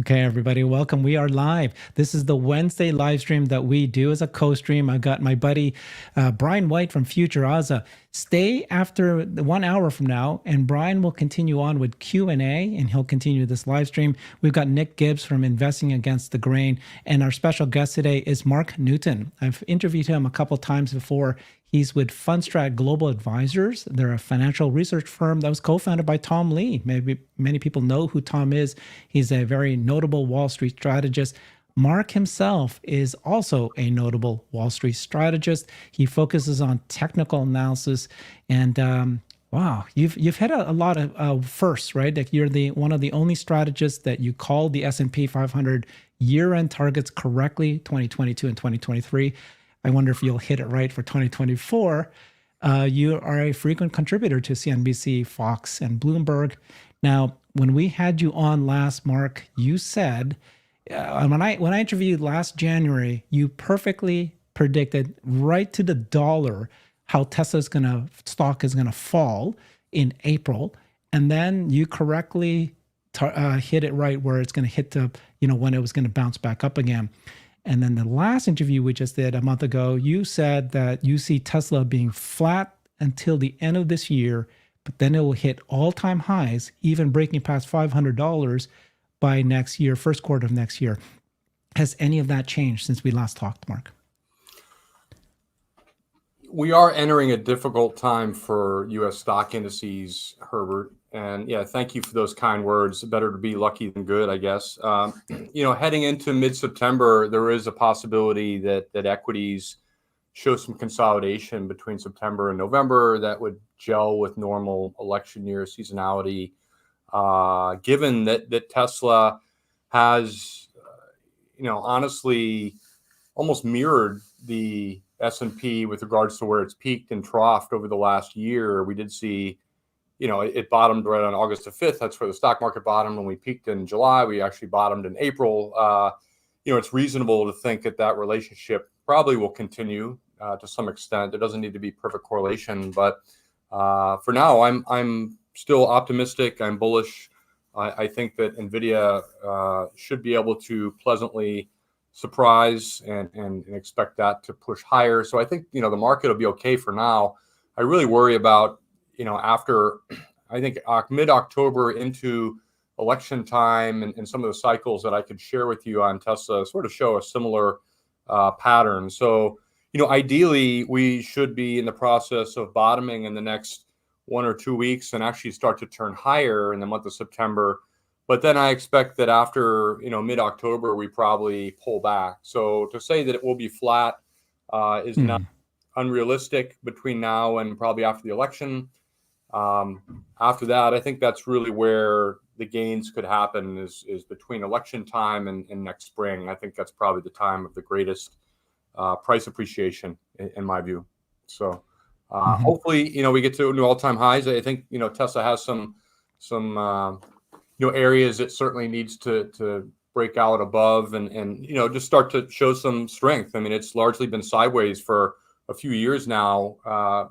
Okay, everybody, welcome. We are live. This is the Wednesday live stream that we do as a co-stream. I got my buddy Brian White from Future Aza. Stay after the 1 hour from now, and Brian will continue on with Q&A, and he'll continue this live stream. We've got Nick Gibbs from Investing Against the Grain, and our special guest today is Mark Newton. I've interviewed him a couple times before. He's with Fundstrat Global Advisors. They're a financial research firm that was co-founded by Tom Lee. Maybe many people know who Tom is. He's a very notable Wall Street strategist. Mark himself is also a notable Wall Street strategist. He focuses on technical analysis, and wow, you've had a lot of firsts, right? Like you're one of the only strategists that you called the S&P 500 year-end targets correctly, 2022 and 2023. I wonder if you'll hit it right for 2024. You are a frequent contributor to CNBC, Fox, and Bloomberg. Now, when we had you on last, Mark, you said, when I interviewed last January, you perfectly predicted right to the dollar how Tesla's stock is gonna fall in April, and then you correctly hit it right where it's gonna hit the, when it was gonna bounce back up again. And then the last interview we just did a month ago, you said that you see Tesla being flat until the end of this year, but then it will hit all-time highs, even breaking past $500 by next year, first quarter of next year. Has any of that changed since we last talked, Mark? We are entering a difficult time for U.S. stock indices, Herbert. And yeah, thank you for those kind words. Better to be lucky than good, I guess. Heading into mid-September, there is a possibility that equities show some consolidation between September and November that would gel with normal election year seasonality. Given that Tesla has, honestly, almost mirrored the S&P with regards to where it's peaked and troughed over the last year. We did see, it bottomed right on August the 5th. That's where the stock market bottomed. When we peaked in July, we actually bottomed in April. It's reasonable to think that relationship probably will continue to some extent. There doesn't need to be perfect correlation, but for now, I'm still optimistic. I'm bullish. I think that NVIDIA should be able to pleasantly surprise and expect that to push higher. So I think, the market will be okay for now. I really worry about, after, I think, mid-October into election time and some of the cycles that I could share with you on Tesla sort of show a similar pattern. So, ideally, we should be in the process of bottoming in the next 1 or 2 weeks and actually start to turn higher in the month of September. But then I expect that after, mid-October, we probably pull back. So to say that it will be flat is not unrealistic between now and probably after the election. After that, I think that's really where the gains could happen is between election time and next spring. I think that's probably the time of the greatest price appreciation in my view. So hopefully, we get to new all-time highs. I think, Tesla has some areas it certainly needs to break out above and just start to show some strength. I mean, it's largely been sideways for a few years now.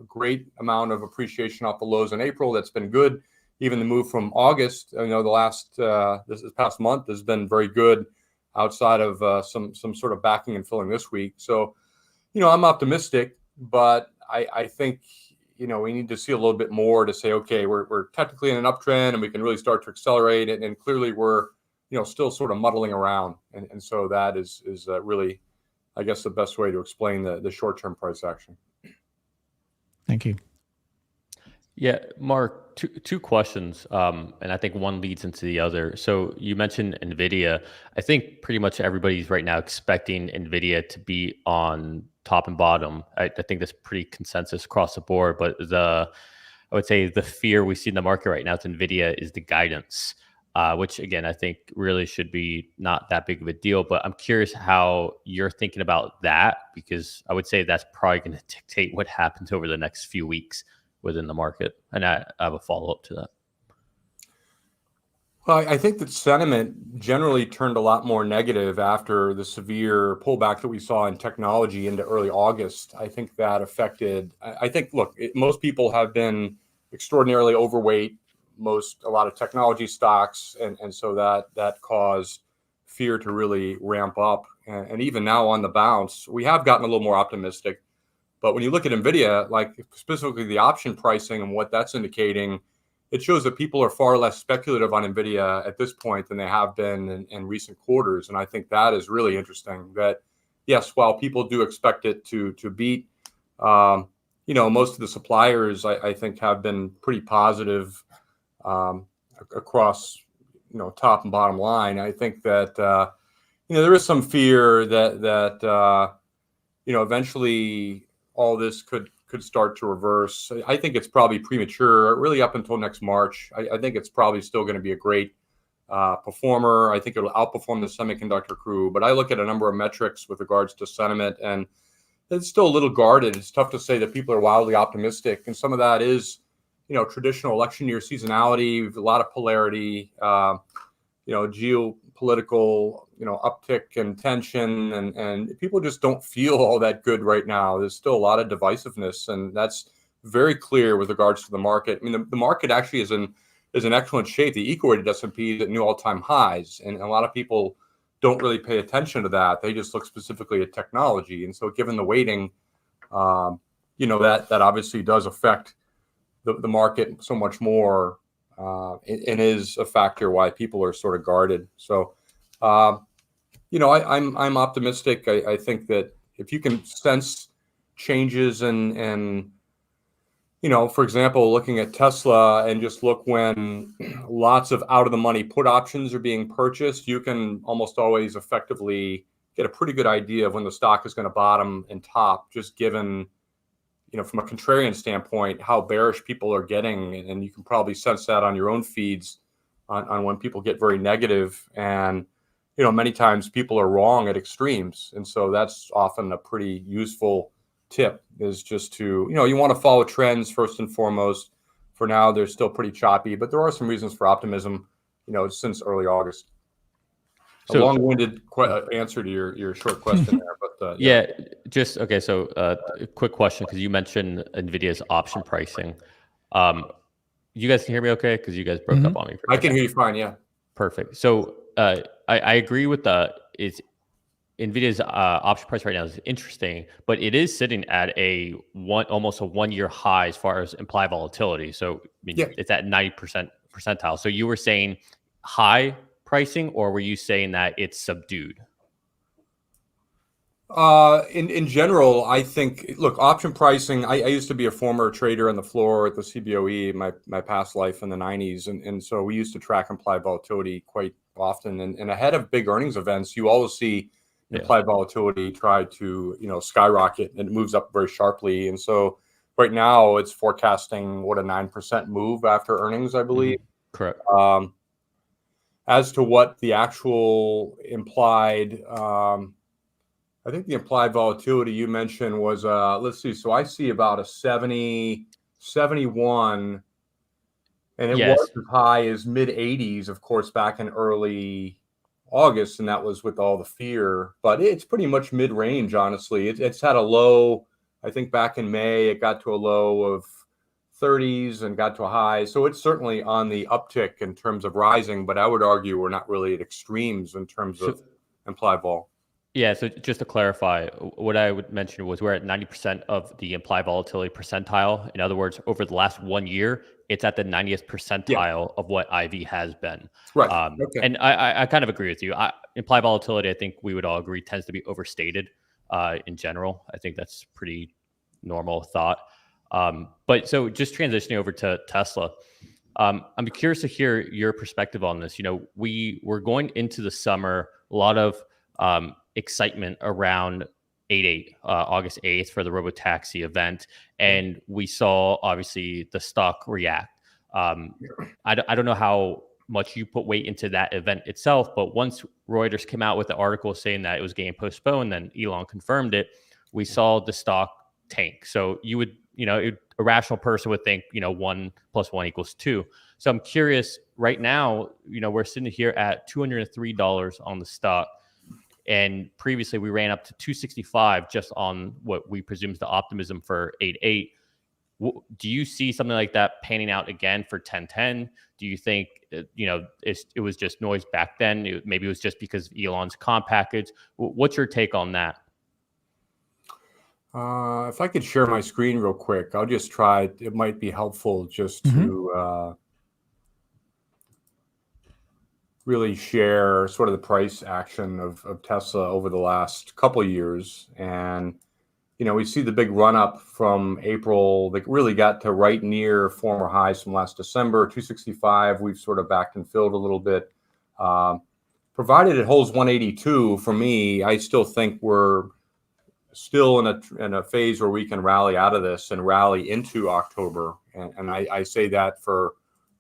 Great amount of appreciation off the lows in April. That's been good. Even the move from August, this past month has been very good outside of some sort of backing and filling this week. So, I'm optimistic, but I think, we need to see a little bit more to say, okay, we're technically in an uptrend and we can really start to accelerate it. And clearly we're, still sort of muddling around. And so that is really, I guess, the best way to explain the short-term price action. Thank you. Yeah, Mark, two questions, and I think one leads into the other. So you mentioned NVIDIA. I think pretty much everybody's right now expecting NVIDIA to be on top and bottom. I think that's pretty consensus across the board. But I would say the fear we see in the market right now with NVIDIA is the guidance, which again, I think really should be not that big of a deal. But I'm curious how you're thinking about that, because I would say that's probably going to dictate what happens over the next few weeks within the market. And I have a follow-up to that. Well, I think that sentiment generally turned a lot more negative after the severe pullback that we saw in technology into early August. I think that affected, most people have been extraordinarily overweight, a lot of technology stocks. And so that caused fear to really ramp up. And even now on the bounce, we have gotten a little more optimistic. But when you look at NVIDIA, like specifically the option pricing and what that's indicating, it shows that people are far less speculative on NVIDIA at this point than they have been in recent quarters. And I think that is really interesting that, yes, while people do expect it to beat, most of the suppliers, I think, have been pretty positive across, top and bottom line. I think that, there is some fear that eventually all this could start to reverse. I think it's probably premature, really up until next March. I think it's probably still going to be a great performer. I think it'll outperform the semiconductor crew. But I look at a number of metrics with regards to sentiment, and it's still a little guarded. It's tough to say that people are wildly optimistic. And some of that is, traditional election year seasonality, a lot of polarity, geopolitical, uptick and tension, and people just don't feel all that good right now. There's still a lot of divisiveness, and that's very clear with regards to the market. I mean, the market actually is in excellent shape. The eco-weighted S&P is at new all-time highs, and a lot of people don't really pay attention to that. They just look specifically at technology, and so given the weighting, that obviously does affect the market so much more, and is a factor why people are sort of guarded. So, I'm optimistic. I think that if you can sense changes and for example, looking at Tesla and just look when lots of out of the money put options are being purchased, you can almost always effectively get a pretty good idea of when the stock is going to bottom and top, just given, from a contrarian standpoint, how bearish people are getting. And you can probably sense that on your own feeds on when people get very negative. And, many times people are wrong at extremes. And so that's often a pretty useful tip, is just to, you want to follow trends first and foremost. For now, they're still pretty choppy, but there are some reasons for optimism, since early August. So, a long-winded answer to your short question there, but yeah, just okay. So, a quick question, because you mentioned NVIDIA's option pricing. You guys can hear me okay? Because you guys broke up on me. I can hear you fine. Yeah. Perfect. So, I agree with NVIDIA's option price right now is interesting, but it is sitting at almost a 1-year high as far as implied volatility. So, it's at 90% percentile. So you were saying high pricing, or were you saying that it's subdued? In general, I think, look, option pricing, I used to be a former trader on the floor at the CBOE, my past life in the 90s. And so we used to track implied volatility quite often. And ahead of big earnings events, you always see implied volatility try to, skyrocket, and it moves up very sharply. And so right now it's forecasting a 9% move after earnings, I believe. Correct. As to what the actual implied, I think the implied volatility you mentioned was, let's see. So I see about a 70, 71, and it was as high as mid 80s, of course, back in early August. And that was with all the fear, but it's pretty much mid range. Honestly, it's had a low, I think back in May, it got to a low of 30s and got to a high. So it's certainly on the uptick in terms of rising, but I would argue we're not really at extremes in terms of implied vol. Yeah, so just to clarify, what I would mention was we're at 90% of the implied volatility percentile. In other words, over the last 1 year, it's at the 90th percentile of what IV has been. Right. Okay. And I kind of agree with you. Implied volatility, I think we would all agree, tends to be overstated in general. I think that's pretty normal thought. But so just transitioning over to Tesla, I'm curious to hear your perspective on this. We're going into the summer, a lot of excitement around August 8th for the Robotaxi event. And we saw, obviously, the stock react. I don't know how much you put weight into that event itself, but once Reuters came out with the article saying that it was getting postponed, then Elon confirmed it, we saw the stock tank. So you would, a rational person would think, 1 + 1 = 2. So I'm curious, right now, we're sitting here at $203 on the stock. And previously we ran up to 265 just on what we presume is the optimism for 8.8. Do you see something like that panning out again for 1010? Do you think it was just noise back then? Maybe it was just because of Elon's comp package. What's your take on that? If I could share my screen real quick, I'll just try. It might be helpful just to really share sort of the price action of Tesla over the last couple of years. And, we see the big run up from April that really got to right near former highs from last December, 265. We've sort of backed and filled a little bit. Provided it holds 182, for me, I still think we're still in a phase where we can rally out of this and rally into October. And I say that for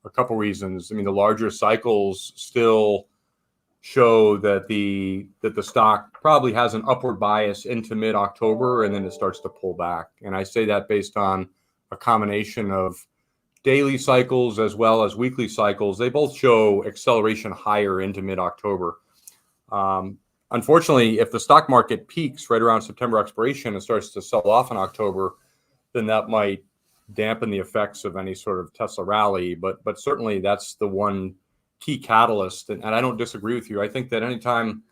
a couple reasons. I mean, the larger cycles still show that the stock probably has an upward bias into mid-October, and then it starts to pull back. And I say that based on a combination of daily cycles as well as weekly cycles. They both show acceleration higher into mid-October. Unfortunately, if the stock market peaks right around September expiration and starts to sell off in October, then that might dampen the effects of any sort of Tesla rally. But certainly that's the one key catalyst. And I don't disagree with you. I think that anytime,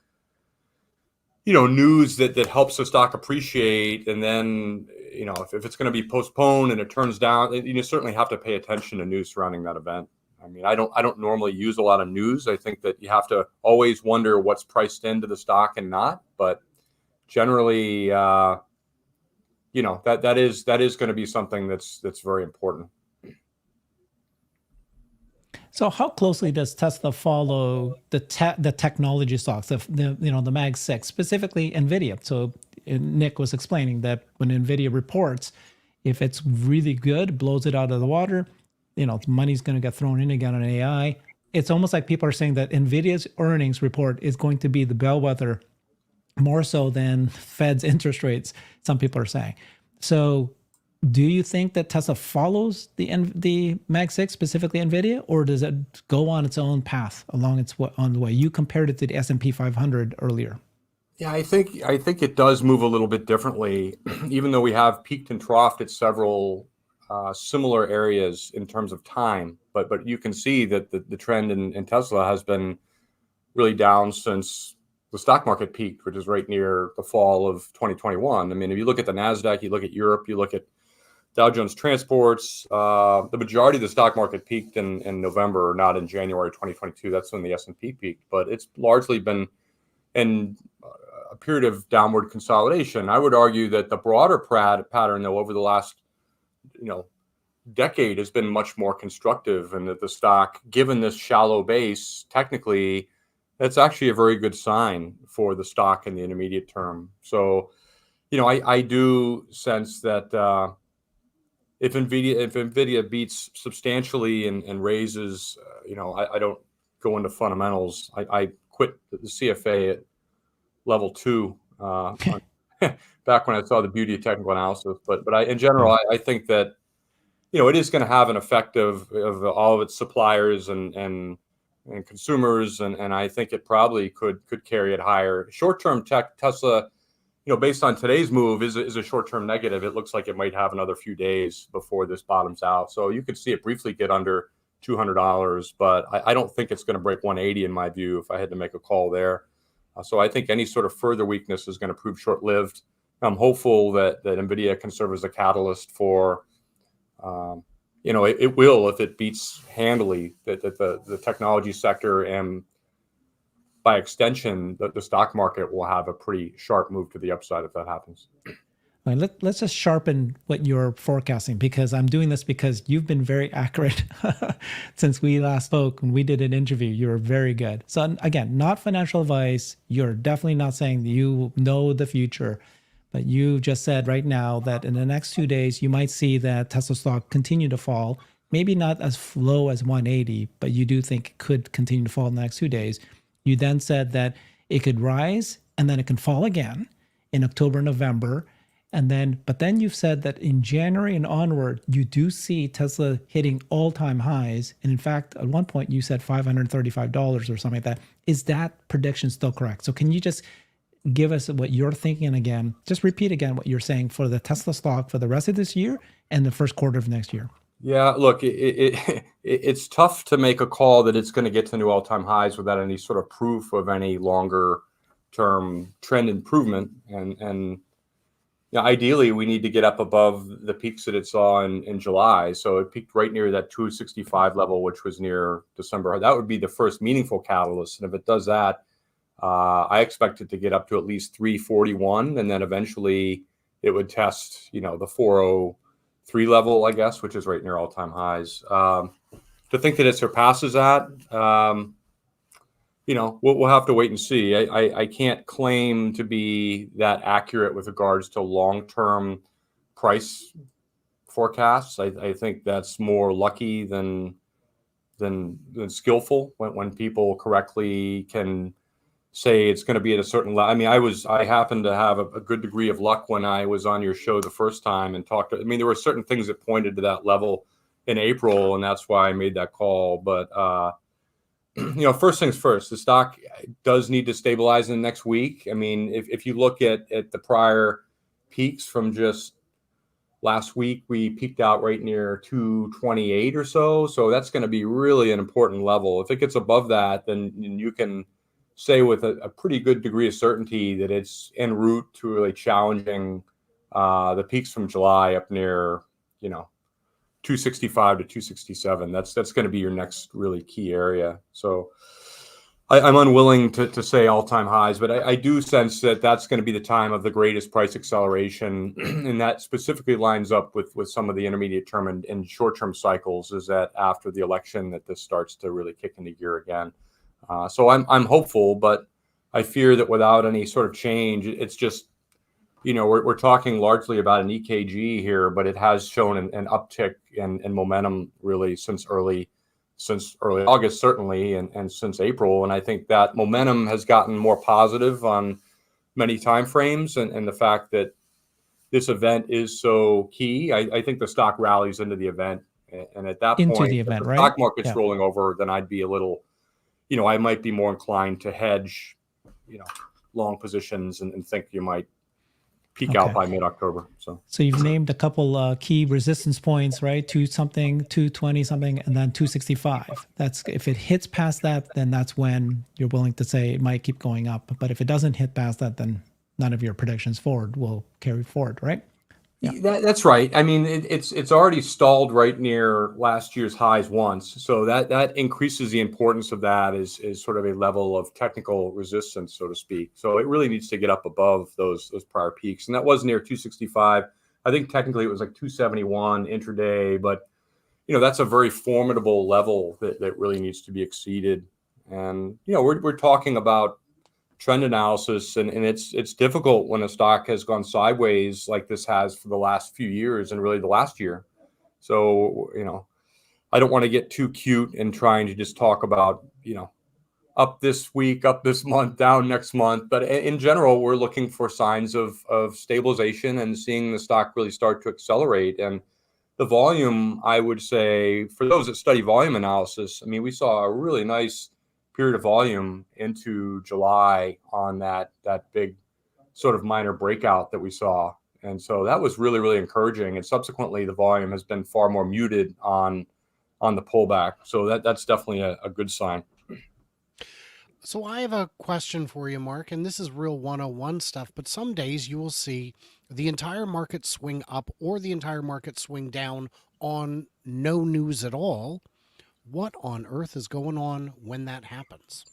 news that helps the stock appreciate, and then, if it's going to be postponed and it turns down, you certainly have to pay attention to news surrounding that event. I mean, I don't normally use a lot of news. I think that you have to always wonder what's priced into the stock and not. But generally, that is going to be something that's very important. So how closely does Tesla follow the technology stocks, the Mag 6, specifically NVIDIA? So Nick was explaining that when NVIDIA reports, if it's really good, blows it out of the water, money's going to get thrown in again on AI. It's almost like people are saying that NVIDIA's earnings report is going to be the bellwether more so than Fed's interest rates, some people are saying. So do you think that Tesla follows the Mag 6, specifically NVIDIA, or does it go on its own path on the way? You compared it to the S&P 500 earlier. Yeah, I think it does move a little bit differently, even though we have peaked and troughed at several similar areas in terms of time. But you can see that the trend in Tesla has been really down since the stock market peaked, which is right near the fall of 2021. I mean, if you look at the NASDAQ, you look at Europe, you look at Dow Jones Transports, the majority of the stock market peaked in November, not in January 2022. That's when the S&P peaked. But it's largely been in a period of downward consolidation. I would argue that the broader pattern, though, over the last decade has been much more constructive, and that the stock, given this shallow base, technically, that's actually a very good sign for the stock in the intermediate term. So, I do sense that if NVIDIA beats substantially and raises, I don't go into fundamentals. I quit the CFA at level 2 back when I saw the beauty of technical analysis. But in general, I think that it is going to have an effect of all of its suppliers and consumers, and I think it probably could carry it higher. Short-term Tesla, based on today's move, is a short-term negative. It looks like it might have another few days before this bottoms out. So you could see it briefly get under $200, but I don't think it's going to break 180 in my view if I had to make a call there. So I think any sort of further weakness is going to prove short-lived. I'm hopeful that NVIDIA can serve as a catalyst for, it will, if it beats handily, that the technology sector and by extension, the stock market will have a pretty sharp move to the upside if that happens. All right, let's just sharpen what you're forecasting, because I'm doing this because you've been very accurate since we last spoke. When we did an interview, you were very good. So again, not financial advice. You're definitely not saying that you know the future, but you just said right now that in the next 2 days, you might see that Tesla stock continue to fall, maybe not as low as 180, but you do think it could continue to fall in the next 2 days. You then said that it could rise and then it can fall again in October, November. But then you've said that in January and onward, you do see Tesla hitting all-time highs. And in fact, at one point you said $535 or something like that. Is that prediction still correct? So can you just give us what you're thinking again. Just repeat again what you're saying for the Tesla stock for the rest of this year and the first quarter of next year. Yeah, look, it's tough to make a call that it's going to get to new all-time highs without any sort of proof of any longer-term trend improvement. And ideally, we need to get up above the peaks that it saw in July. So it peaked right near that 265 level, which was near December. That would be the first meaningful catalyst. And if it does that, I expect it to get up to at least 341, and then eventually it would test, the 403 level, I guess, which is right near all-time highs. To think that it surpasses that, we'll have to wait and see. I can't claim to be that accurate with regards to long-term price forecasts. I think that's more lucky than skillful when people correctly can say it's going to be at a certain level. I mean, I happened to have a good degree of luck when I was on your show the first time and talked. There were certain things that pointed to that level in April, and that's why I made that call. But first things first, the stock does need to stabilize in the next week. I mean, if you look at the prior peaks from just last week, we peaked out right near 228 or so. So that's going to be really an important level. If it gets above that, then you can say with a pretty good degree of certainty that it's en route to really challenging the peaks from July up near, 265 to 267. That's going to be your next really key area. So I'm unwilling to say all-time highs, but I do sense that that's going to be the time of the greatest price acceleration, and that specifically lines up with some of the intermediate term and short-term cycles, is that after the election that this starts to really kick into gear again. So I'm hopeful, but I fear that without any sort of change, it's just, we're talking largely about an EKG here, but it has shown an uptick in momentum really since early August, certainly, and since April. And I think that momentum has gotten more positive on many time frames, and the fact that this event is so key, I think the stock rallies into the event. And at that Into point, the event, if the right? stock market's Yeah. rolling over, then I'd be a little, I might be more inclined to hedge, long positions and think you might peak out by mid-October. So you've named a couple key resistance points, right? 220 something, and then 265. That's if it hits past that, then that's when you're willing to say it might keep going up. But if it doesn't hit past that, then none of your predictions forward will carry forward, right? Yeah. That's right. I mean, it's already stalled right near last year's highs once, so that increases the importance of that as sort of a level of technical resistance, so to speak. So it really needs to get up above those prior peaks, and that was near 265. I think technically it was like 271 intraday, but that's a very formidable level that really needs to be exceeded. And we're talking about trend analysis, and it's difficult when a stock has gone sideways like this has for the last few years and really the last year. So I don't want to get too cute in trying to just talk about up this week, up this month, down next month, but in general we're looking for signs of stabilization and seeing the stock really start to accelerate. And the volume, I would say, for those that study volume analysis, I mean, we saw a really nice period of volume into July on that big sort of minor breakout that we saw. And so that was really, really encouraging. And subsequently, the volume has been far more muted on the pullback. So that's definitely a good sign. So I have a question for you, Mark, and this is real 101 stuff, but some days you will see the entire market swing up or the entire market swing down on no news at all. What on earth is going on when that happens?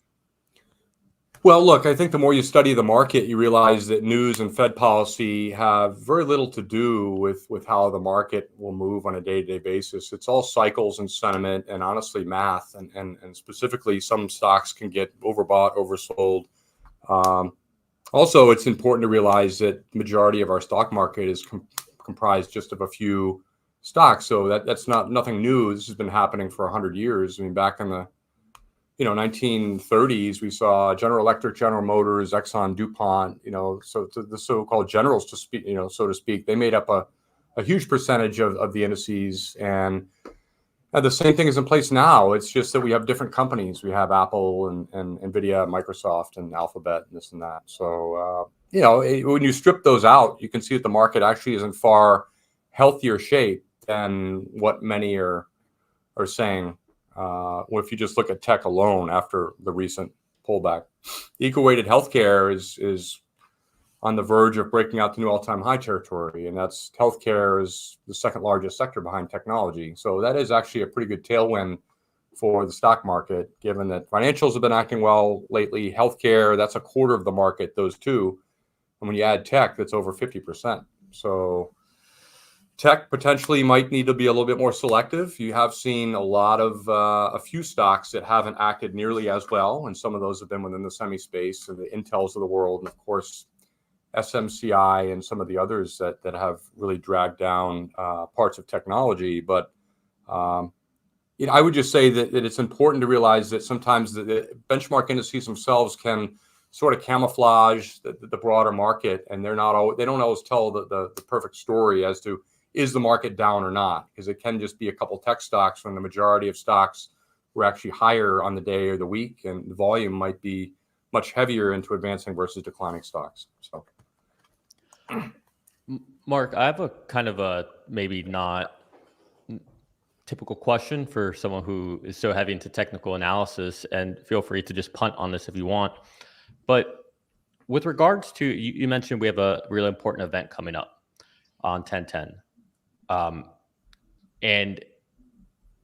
Well, look, I think the more you study the market, you realize that news and Fed policy have very little to do with how the market will move on a day-to-day basis. It's all cycles and sentiment and honestly math. And specifically, some stocks can get overbought, oversold. Also, it's important to realize that the majority of our stock market is comprised just of a few stocks. So that's nothing new. This has been happening for 100 years. I mean, back in the 1930s, we saw General Electric, General Motors, Exxon, DuPont, so the so-called generals, to speak, so to speak, they made up a huge percentage of the indices. And, The same thing is in place now. It's just that we have different companies. We have Apple and NVIDIA, Microsoft, and Alphabet, and this and that. So, when you strip those out, you can see that the market actually is in far healthier shape than what many are saying. If you just look at tech alone after the recent pullback, eco-weighted healthcare is on the verge of breaking out the new all-time high territory, and that's healthcare is the second largest sector behind technology. So that is actually a pretty good tailwind for the stock market, given that financials have been acting well lately. Healthcare, that's a quarter of the market, those two. And when you add tech, that's over 50%. So tech potentially might need to be a little bit more selective. You have seen a lot of a few stocks that haven't acted nearly as well, and some of those have been within the semi space and the Intels of the world, and of course SMCI and some of the others that have really dragged down parts of technology. But I would just say that it's important to realize that sometimes the benchmark indices themselves can sort of camouflage the broader market, and they don't always tell the perfect story as to is the market down or not, because it can just be a couple tech stocks when the majority of stocks were actually higher on the day or the week, and the volume might be much heavier into advancing versus declining stocks. So, Mark, I have a kind of a maybe not typical question for someone who is so heavy into technical analysis, and feel free to just punt on this if you want. But with regards to, you mentioned we have a really important event coming up on 10/10. And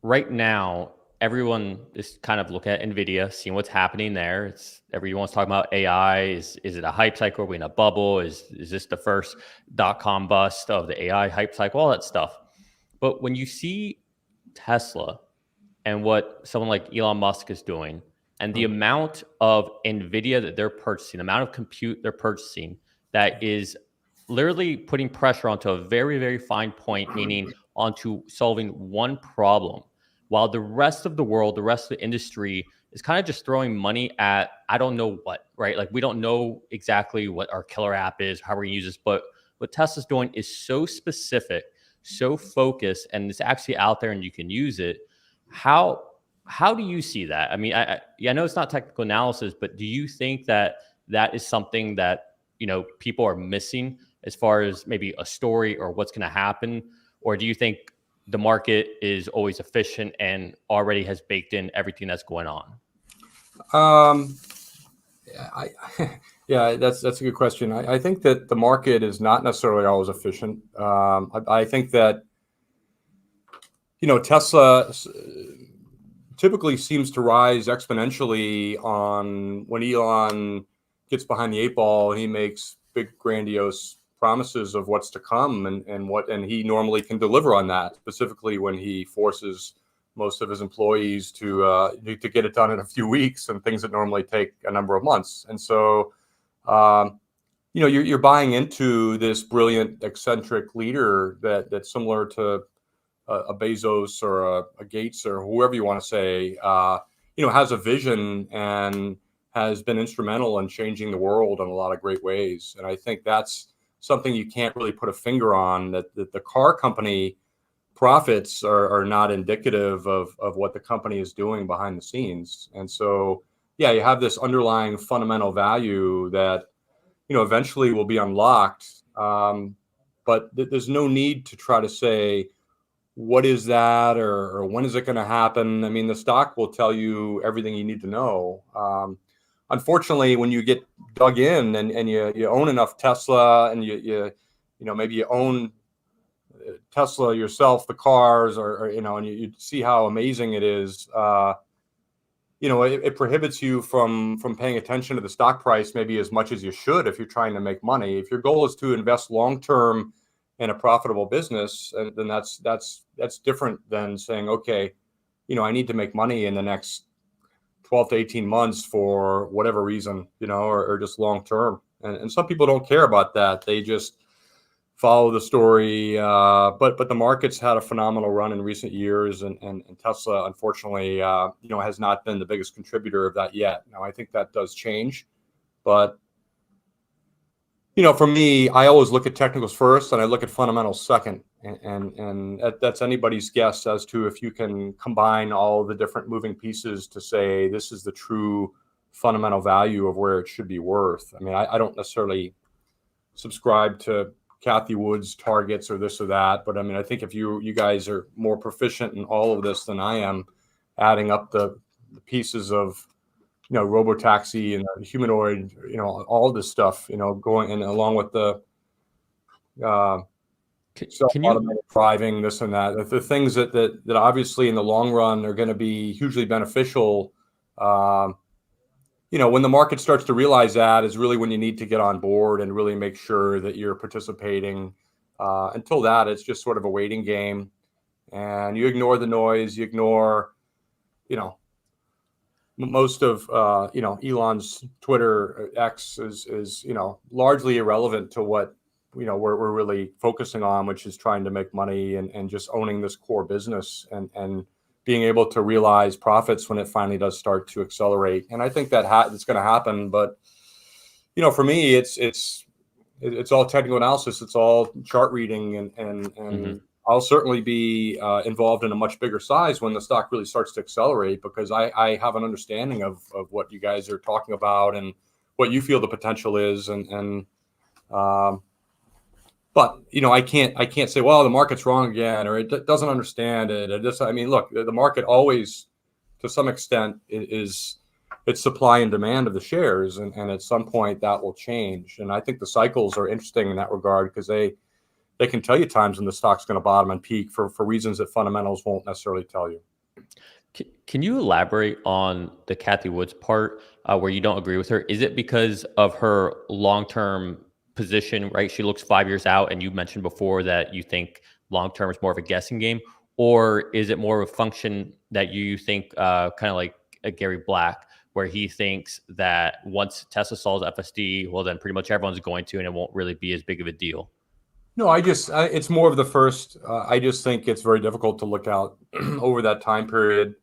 right now, everyone is kind of looking at NVIDIA, seeing what's happening there. Everyone's talking about AI. Is it a hype cycle? Are we in a bubble? Is this the first .com bust of the AI hype cycle? All that stuff. But when you see Tesla and what someone like Elon Musk is doing, and the amount of NVIDIA that they're purchasing, the amount of compute they're purchasing, that is literally putting pressure onto a very, very fine point, meaning onto solving one problem, while the rest of the world, the rest of the industry is kind of just throwing money at, I don't know what, right? Like, we don't know exactly what our killer app is, how we're going to use this, but what Tesla's doing is so specific, so focused, and it's actually out there and you can use it. How do you see that? I mean, I know it's not technical analysis, but do you think that is something that, people are missing as far as maybe a story or what's going to happen? Or do you think the market is always efficient and already has baked in everything that's going on? Yeah, that's a good question. I think that the market is not necessarily always efficient. I think that, Tesla typically seems to rise exponentially on when Elon gets behind the 8 ball and he makes big grandiose promises of what's to come, and he normally can deliver on that, specifically when he forces most of his employees to get it done in a few weeks and things that normally take a number of months. And so you're buying into this brilliant eccentric leader that's similar to a Bezos or a Gates or whoever you want to say, has a vision and has been instrumental in changing the world in a lot of great ways. And I think that's something you can't really put a finger on, that the car company profits are not indicative of what the company is doing behind the scenes. And so, yeah, you have this underlying fundamental value that, eventually will be unlocked. But there's no need to try to say, what is that, or when is it going to happen? I mean, the stock will tell you everything you need to know. Unfortunately, when you get dug in and you own enough Tesla, and you maybe you own Tesla yourself, the cars, or and you see how amazing it is, it prohibits you from paying attention to the stock price maybe as much as you should if you're trying to make money. If your goal is to invest long term in a profitable business, then that's different than saying, okay, I need to make money in the next 12 to 18 months for whatever reason, or just long term. And some people don't care about that. They just follow the story. But the market's had a phenomenal run in recent years, and Tesla, unfortunately, has not been the biggest contributor of that yet. Now, I think that does change, but For me, I always look at technicals first and I look at fundamentals second. And that's anybody's guess as to if you can combine all the different moving pieces to say this is the true fundamental value of where it should be worth. I mean, I don't necessarily subscribe to Kathy Wood's targets or this or that, but I mean, I think if you guys are more proficient in all of this than I am, adding up the pieces of robotaxi and the humanoid, all this stuff, going and along with the Can self-automated you driving, this and that, the things that obviously in the long run are going to be hugely beneficial. When the market starts to realize that is really when you need to get on board and really make sure that you're participating. Until that, it's just sort of a waiting game, and you ignore the noise, you ignore, most of Elon's Twitter X is largely irrelevant to what we're really focusing on, which is trying to make money and just owning this core business and being able to realize profits when it finally does start to accelerate. And I think that it's going to happen. But for me, it's all technical analysis. It's all chart reading, and I'll certainly be involved in a much bigger size when the stock really starts to accelerate, because I have an understanding of what you guys are talking about and what you feel the potential is. But I can't say, well, the market's wrong again, or it doesn't understand it. Look, the market always, to some extent, it's supply and demand of the shares, and at some point that will change. And I think the cycles are interesting in that regard, because they can tell you times when the stock's going to bottom and peak for reasons that fundamentals won't necessarily tell you. Can you elaborate on the Kathy Woods part where you don't agree with her? Is it because of her long-term position, right? She looks 5 years out, and you mentioned before that you think long-term is more of a guessing game, or is it more of a function that you think kind of like a Gary Black, where he thinks that once Tesla solves FSD, well, then pretty much everyone's going to, and it won't really be as big of a deal? No, it's more of the first. I just think it's very difficult to look out over that time period.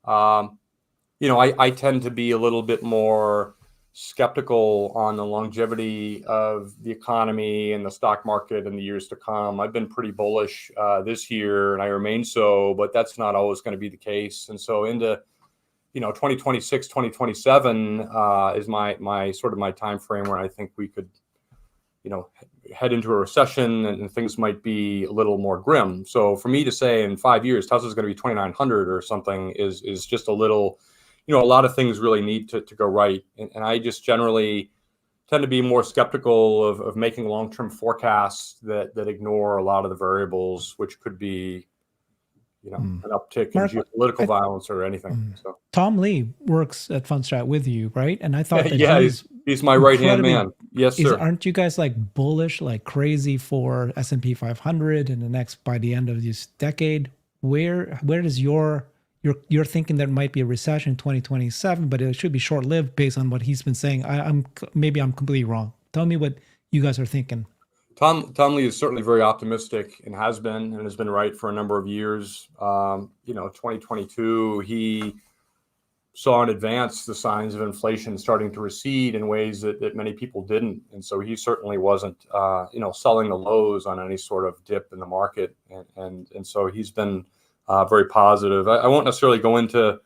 I tend to be a little bit more skeptical on the longevity of the economy and the stock market in the years to come. I've been pretty bullish this year, and I remain so, but that's not always going to be the case. And so into 2026, 2027 is my sort of my time frame where I think we could head into a recession and things might be a little more grim. So for me to say in 5 years Tesla's going to be 2,900 or something is just a little, a lot of things really need to go right. And I just generally tend to be more skeptical of making long-term forecasts that ignore a lot of the variables, which could be an uptick in geopolitical violence or anything. So Tom Lee works at Fundstrat with you, right? And I thought that yeah, he's my right-hand man. Yes, sir. Aren't you guys like bullish, like crazy for S&P 500 in the next, by the end of this decade? Where does you're thinking there might be a recession in 2027, but it should be short-lived based on what he's been saying. I'm completely wrong. Tell me what you guys are thinking. Tom Lee is certainly very optimistic and has been right for a number of years. 2022, he saw in advance the signs of inflation starting to recede in ways that many people didn't. And so he certainly wasn't, selling the lows on any sort of dip in the market. And so he's been very positive. I won't necessarily go into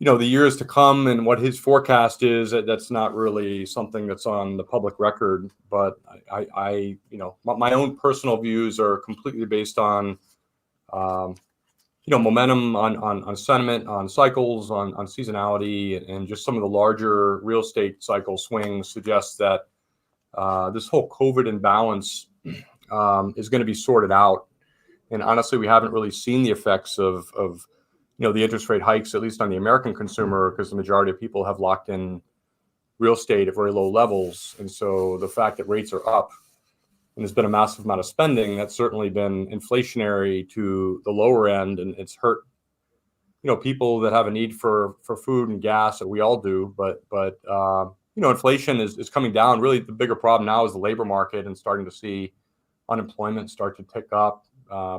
the years to come and what his forecast is. That's not really something that's on the public record, but I my own personal views are completely based on, momentum on sentiment, on cycles, on seasonality, and just some of the larger real estate cycle swings suggest that this whole COVID imbalance is going to be sorted out. And honestly, we haven't really seen the effects of the interest rate hikes, at least on the American consumer, because the majority of people have locked in real estate at very low levels. And so the fact that rates are up and there's been a massive amount of spending, that's certainly been inflationary to the lower end, and it's hurt people that have a need for food and gas, that we all do. But inflation is coming down. Really, the bigger problem now is the labor market, and starting to see unemployment start to tick up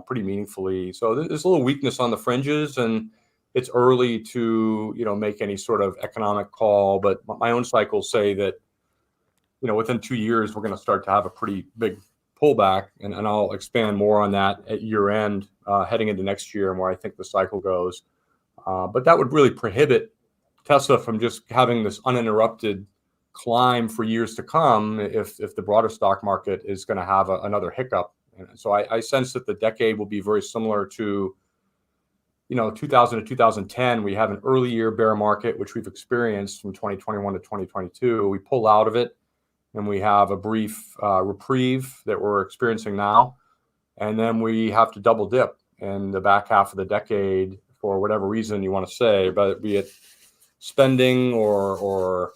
pretty meaningfully. So there's a little weakness on the fringes, and it's early to make any sort of economic call. But my own cycles say that within 2 years, we're going to start to have a pretty big pullback, and I'll expand more on that at year end, heading into next year and where I think the cycle goes. But that would really prohibit Tesla from just having this uninterrupted climb for years to come if the broader stock market is going to have another hiccup. And so I sense that the decade will be very similar to 2000 to 2010. We have an early year bear market, which we've experienced from 2021 to 2022. We pull out of it, and we have a brief reprieve that we're experiencing now. And then we have to double dip in the back half of the decade for whatever reason you want to say, but be it spending or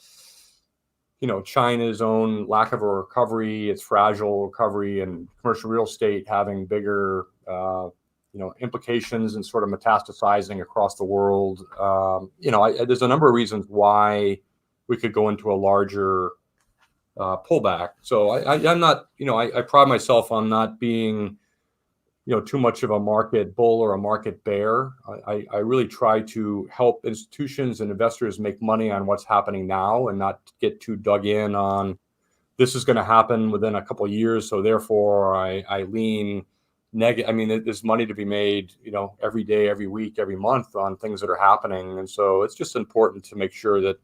China's own lack of a recovery, its fragile recovery, and commercial real estate having bigger implications and sort of metastasizing across the world. There's a number of reasons why we could go into a larger pullback. So I'm not, I pride myself on not being, too much of a market bull or a market bear. I really try to help institutions and investors make money on what's happening now and not get too dug in on this is going to happen within a couple of years. So therefore I lean negative. I mean, there's money to be made, every day, every week, every month on things that are happening. And so it's just important to make sure that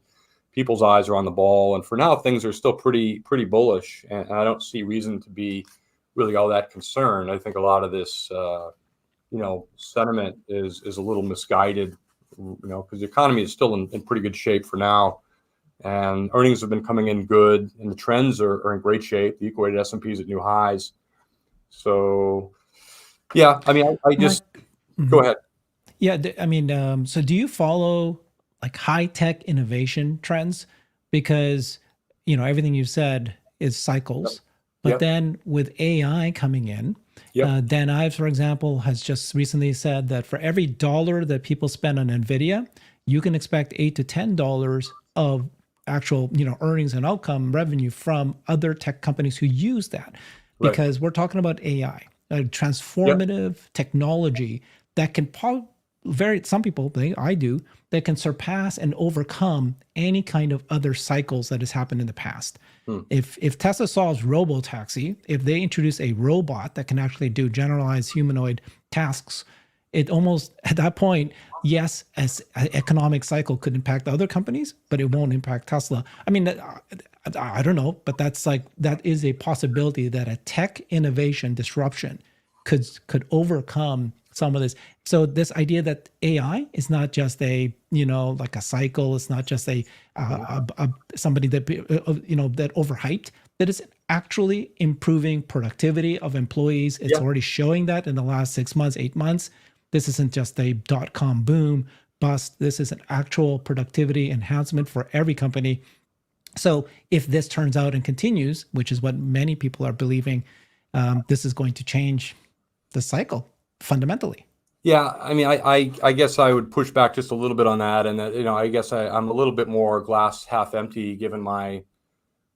people's eyes are on the ball. And for now, things are still pretty bullish. And I don't see reason to be really all that concerned. I think a lot of this, sentiment is a little misguided, because the economy is still in pretty good shape for now. And earnings have been coming in good, and the trends are in great shape. The equal weighted S&P is at new highs. So, yeah, I mean, I just go ahead. Yeah, so do you follow like high tech innovation trends? Because everything you've said is cycles. But then with AI coming in, Dan Ives, for example, has just recently said that for every dollar that people spend on NVIDIA, you can expect $8 to $10 of actual, earnings and outcome revenue from other tech companies who use that. Because we're talking about AI, a transformative technology that can some people think, I do, that can surpass and overcome any kind of other cycles that has happened in the past. If Tesla solves robo-taxi, if they introduce a robot that can actually do generalized humanoid tasks, it almost, at that point, yes, as an economic cycle could impact other companies, but it won't impact Tesla. I mean, I don't know, but that is a possibility that a tech innovation disruption could overcome some of this. So this idea that AI is not just a, like a cycle, it's not just a somebody that, that overhyped, that is actually improving productivity of employees. It's already showing that in the last 6 months, 8 months. This isn't just a .com boom bust. This is an actual productivity enhancement for every company. So if this turns out and continues, which is what many people are believing, this is going to change the cycle fundamentally. Yeah, I mean, I guess I would push back just a little bit on that, and that I guess I'm a little bit more glass half empty, given my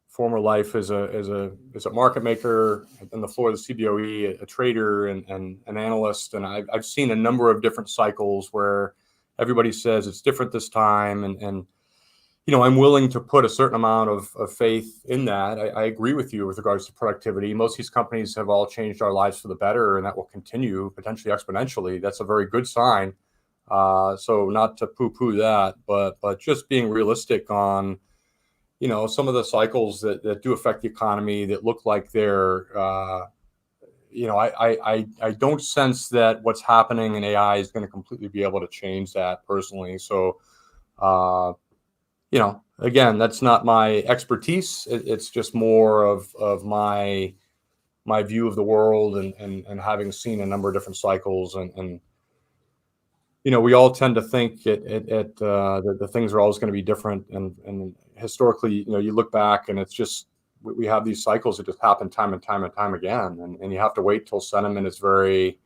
former life as a market maker on the floor of the CBOE, a trader and an analyst, and I've seen a number of different cycles where everybody says it's different this time, and I'm willing to put a certain amount of faith in that. I agree with you with regards to productivity. Most of these companies have all changed our lives for the better, and that will continue potentially exponentially. That's a very good sign. So not to poo-poo that, but just being realistic on, some of the cycles that do affect the economy that look like they're, I don't sense that what's happening in AI is going to completely be able to change that personally. So, again, that's not my expertise. It's just more of my view of the world and having seen a number of different cycles and we all tend to think that the things are always going to be different. And historically, you look back and it's just, we have these cycles that just happen time and time and time again. And you have to wait till sentiment is very,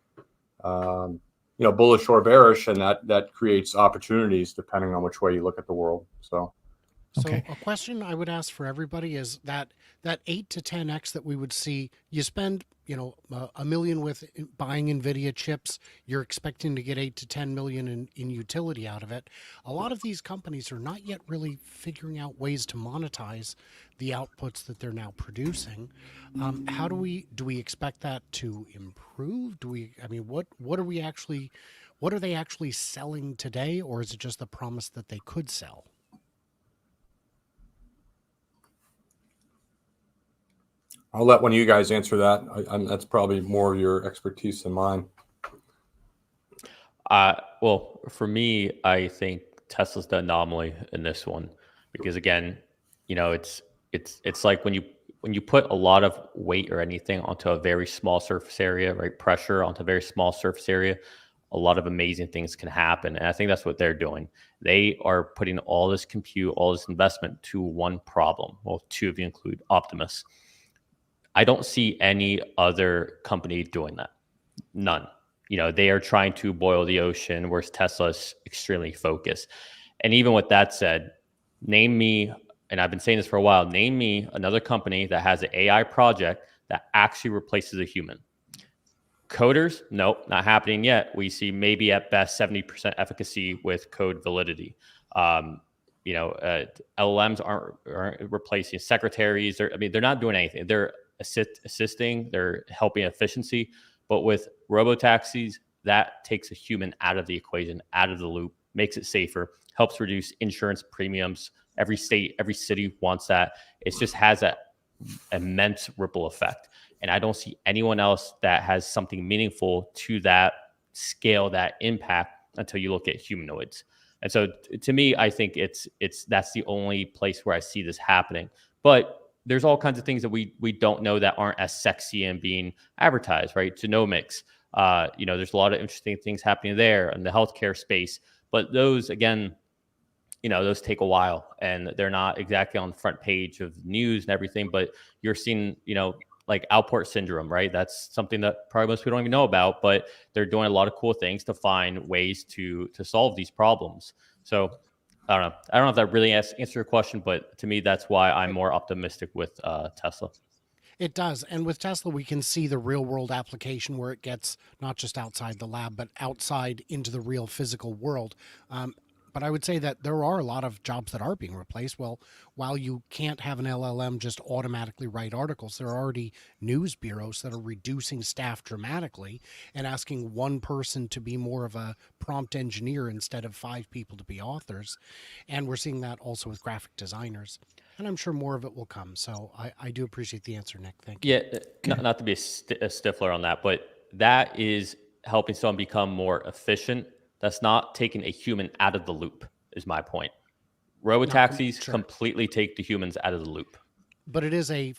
bullish or bearish, and that creates opportunities depending on which way you look at the world. So, Okay. So a question I would ask for everybody is that 8 to 10x that we would see, you spend, a million with buying NVIDIA chips, you're expecting to get 8 to 10 million in utility out of it. A lot of these companies are not yet really figuring out ways to monetize the outputs that they're now producing. How do we expect that to improve? What are they actually selling today, or is it just the promise that they could sell? I'll let one of you guys answer that. That's probably more of your expertise than mine. Well, for me, I think Tesla's the anomaly in this one because again, it's like when you put a lot of weight or anything onto a very small surface area, right? Pressure onto a very small surface area, a lot of amazing things can happen. And I think that's what they're doing. They are putting all this compute, all this investment to one problem. Well, two if you include Optimus. I don't see any other company doing that. None. They are trying to boil the ocean, whereas Tesla is extremely focused. And even with that said, name me, and I've been saying this for a while, name me another company that has an AI project that actually replaces a human. Coders, nope, not happening yet. We see maybe at best 70% efficacy with code validity. LLMs aren't replacing secretaries. They're not doing anything. They're assisting. They're helping efficiency. But with robotaxis, that takes a human out of the equation, out of the loop, makes it safer, helps reduce insurance premiums. Every state, every city wants that. It just has that immense ripple effect. And I don't see anyone else that has something meaningful to that scale, that impact, until you look at humanoids. And so to me, I think that's the only place where I see this happening. But there's all kinds of things that we don't know that aren't as sexy and being advertised, right? Genomics, there's a lot of interesting things happening there in the healthcare space. But those, again, those take a while and they're not exactly on the front page of news and everything. But you're seeing, like Alport syndrome, right? That's something that probably most people don't even know about, but they're doing a lot of cool things to find ways to solve these problems. So I don't know. I don't know if that really answers your question, but to me, that's why I'm more optimistic with Tesla. It does. And with Tesla, we can see the real world application where it gets not just outside the lab, but outside into the real physical world. But I would say that there are a lot of jobs that are being replaced. Well, while you can't have an LLM just automatically write articles, there are already news bureaus that are reducing staff dramatically and asking one person to be more of a prompt engineer instead of 5 people to be authors. And we're seeing that also with graphic designers. And I'm sure more of it will come. So I do appreciate the answer, Nick. Thank you. Yeah, not to be a stiffler on that, but that is helping someone become more efficient. That's not taking a human out of the loop, is my point. Robotaxis completely take the humans out of the loop. But it is a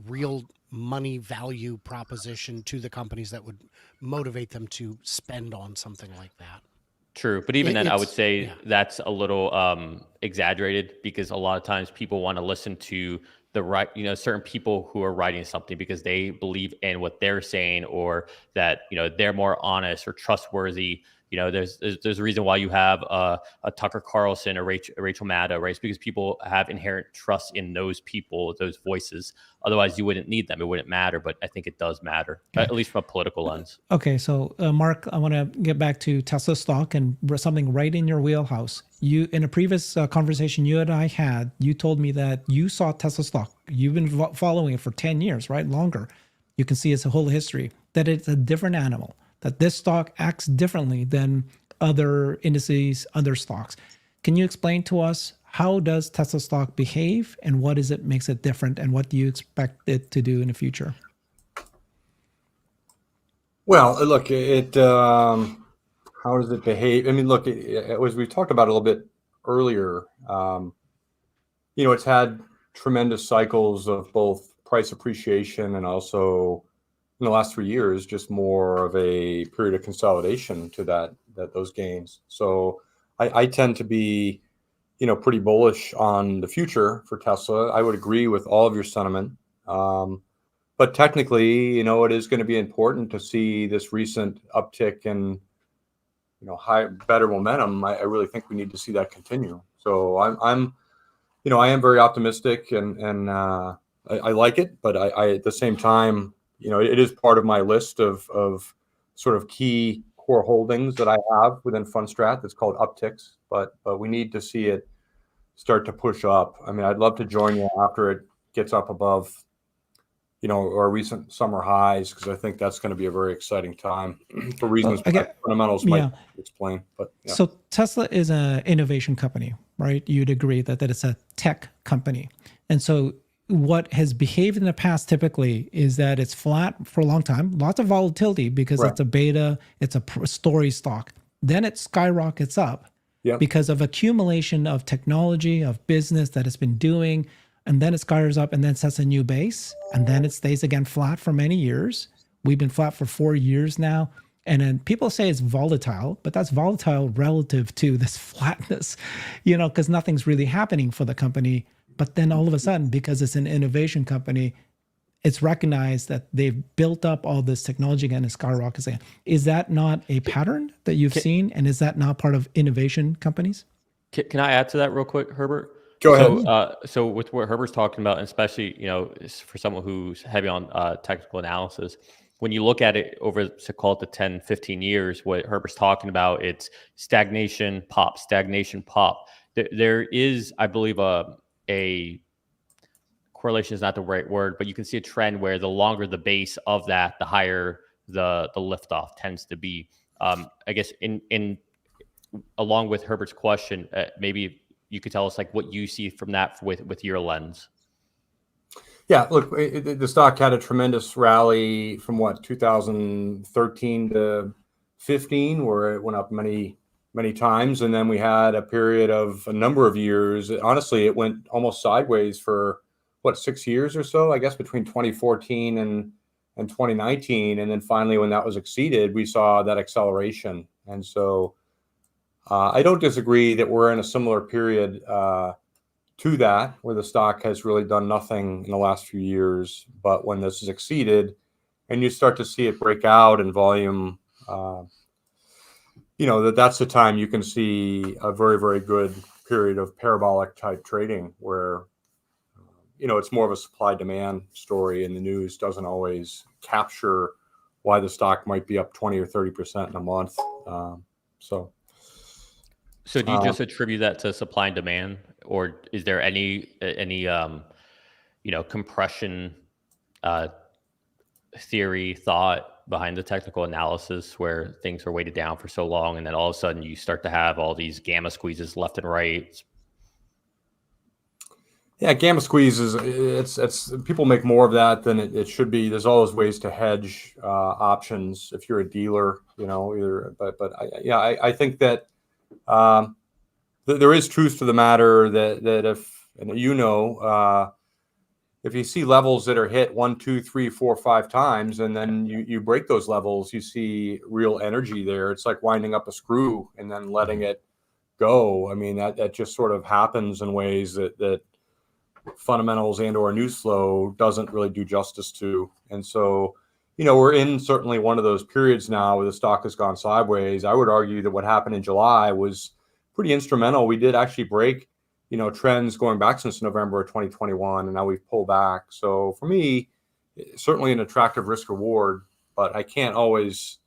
real money value proposition to the companies that would motivate them to spend on something like that. True. But even then, I would say that's a little exaggerated because a lot of times people want to listen to certain people who are writing something because they believe in what they're saying or that, they're more honest or trustworthy. There's a reason why you have a Tucker Carlson or Rachel Maddow, right? It's because people have inherent trust in those people, those voices. Otherwise, you wouldn't need them. It wouldn't matter. But I think it does matter, at least from a political lens. Okay, so Mark, I want to get back to Tesla stock and something right in your wheelhouse. You, in a previous conversation you and I had, you told me that you saw Tesla stock. You've been following it for 10 years, right? Longer. You can see its whole history, that it's a different animal, that this stock acts differently than other indices, other stocks. Can you explain to us how does Tesla stock behave and what is it makes it different and what do you expect it to do in the future? Well, look, how does it behave? I mean, look, as we talked about a little bit earlier, it's had tremendous cycles of both price appreciation and also in the last 3 years, just more of a period of consolidation to those gains. So I tend to be, pretty bullish on the future for Tesla. I would agree with all of your sentiment. But technically, it is going to be important to see this recent uptick in, better momentum. I really think we need to see that continue. So I'm I am very optimistic, and I like it, but I at the same time, it is part of my list of sort of key core holdings that I have within FundStrat that's called upticks, but we need to see it start to push up. I mean, I'd love to join you after it gets up above, our recent summer highs, because I think that's going to be a very exciting time for reasons fundamentals might explain. But yeah. So Tesla is an innovation company, right? You'd agree that it's a tech company. And so what has behaved in the past typically is that it's flat for a long time, lots of volatility because it's a beta, it's a story stock. Then it skyrockets up because of accumulation of technology, of business that it's been doing. And then it skyrockets up and then sets a new base. And then it stays again flat for many years. We've been flat for 4 years now. And then people say it's volatile, but that's volatile relative to this flatness, because nothing's really happening for the company. But then all of a sudden, because it's an innovation company, it's recognized that they've built up all this technology again and skyrockets again. Is that not a pattern that you've seen? And is that not part of innovation companies? Can I add to that real quick, Herbert? Go ahead. So with what Herbert's talking about, and especially, for someone who's heavy on technical analysis, when you look at it over, so call it the 10, 15 years, what Herbert's talking about, it's stagnation, pop. There is, I believe, a correlation is not the right word, but you can see a trend where the longer the base of that, the higher the liftoff tends to be. I guess in along with Herbert's question, maybe you could tell us like what you see from that with your lens. Yeah, look, the stock had a tremendous rally from 2013 to 15, where it went up many, many times. And then we had a period of a number of years. Honestly, it went almost sideways for 6 years or so, I guess, between 2014 and 2019. And then finally, when that was exceeded, we saw that acceleration. And so I don't disagree that we're in a similar period to that, where the stock has really done nothing in the last few years. But when this is exceeded and you start to see it break out in volume, that's the time you can see a very, very good period of parabolic type trading where, it's more of a supply demand story, and the news doesn't always capture why the stock might be up 20 or 30% in a month. So do you just attribute that to supply and demand, or is there any compression theory thought behind the technical analysis where things are weighted down for so long and then all of a sudden you start to have all these gamma squeezes left and right? Yeah, gamma squeezes, it's people make more of that than it should be. There's always ways to hedge options if you're a dealer, I think that there is truth to the matter that if you see levels that are hit 1, 2, 3, 4, 5 times, and then you break those levels, you see real energy there. It's like winding up a screw and then letting it go. I mean, that just sort of happens in ways that fundamentals and or news flow doesn't really do justice to. And so, we're in certainly one of those periods now where the stock has gone sideways. I would argue that what happened in July was pretty instrumental. We did actually break, trends going back since November of 2021, and now we've pulled back. So for me, certainly an attractive risk reward, but I can't always,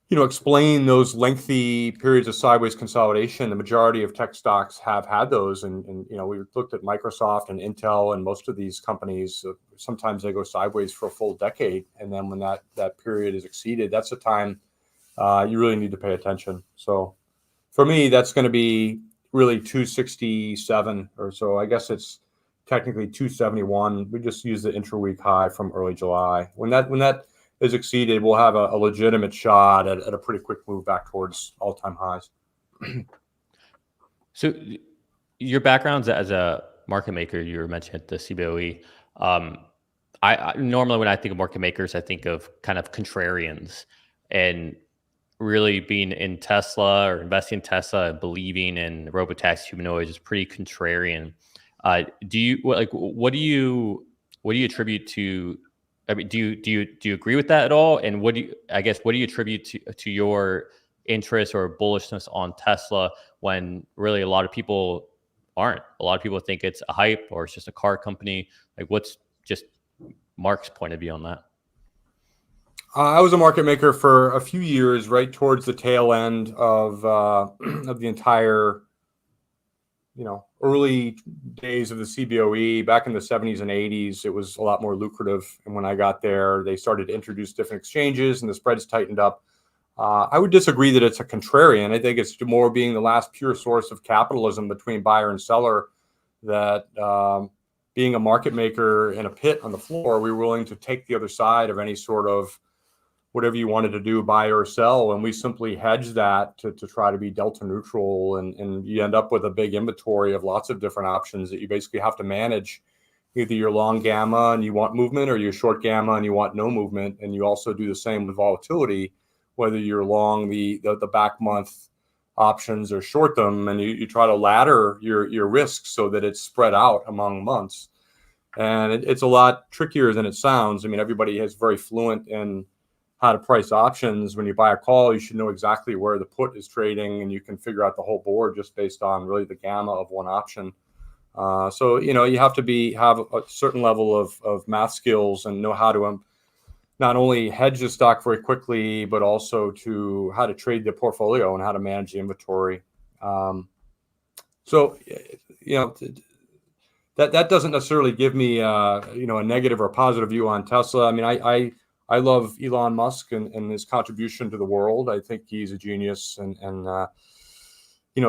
explain those lengthy periods of sideways consolidation. The majority of tech stocks have had those. And we looked at Microsoft and Intel and most of these companies. Sometimes they go sideways for a full decade. And then when that period is exceeded, that's the time you really need to pay attention. So for me, that's going to be really 267 or so. I guess it's technically 271. We just use the intra-week high from early July. When that is exceeded, we'll have a legitimate shot at a pretty quick move back towards all-time highs. So your background's as a market maker, you were mentioning at the CBOE. I normally, when I think of market makers, I think of kind of contrarians, and really being in Tesla or investing in Tesla and believing in robotaxi humanoids is pretty contrarian. What do you attribute to? I mean, do you agree with that at all? And what do you attribute to your interest or bullishness on Tesla when really a lot of people aren't. A lot of people think it's a hype or it's just a car company. Like, what's just Mark's point of view on that? I was a market maker for a few years, right towards the tail end of of the entire, early days of the CBOE back in the 70s and 80s. It was a lot more lucrative. And when I got there, they started to introduce different exchanges and the spreads tightened up. I would disagree that it's a contrarian. I think it's more being the last pure source of capitalism between buyer and seller, that being a market maker in a pit on the floor, we were willing to take the other side of any sort of whatever you wanted to do, buy or sell. And we simply hedge that to try to be delta neutral. And you end up with a big inventory of lots of different options that you basically have to manage. Either you're long gamma and you want movement, or you're short gamma and you want no movement. And you also do the same with volatility, whether you're long the back month options or short them, and you try to ladder your risks so that it's spread out among months. And it's a lot trickier than it sounds. I mean, everybody is very fluent in how to price options. When you buy a call, you should know exactly where the put is trading, and you can figure out the whole board just based on really the gamma of one option. So, you have to have a certain level of math skills and know how to not only hedge the stock very quickly, but also to how to trade the portfolio and how to manage the inventory. So, that doesn't necessarily give me, a negative or positive view on Tesla. I mean, I love Elon Musk and his contribution to the world. I think he's a genius, and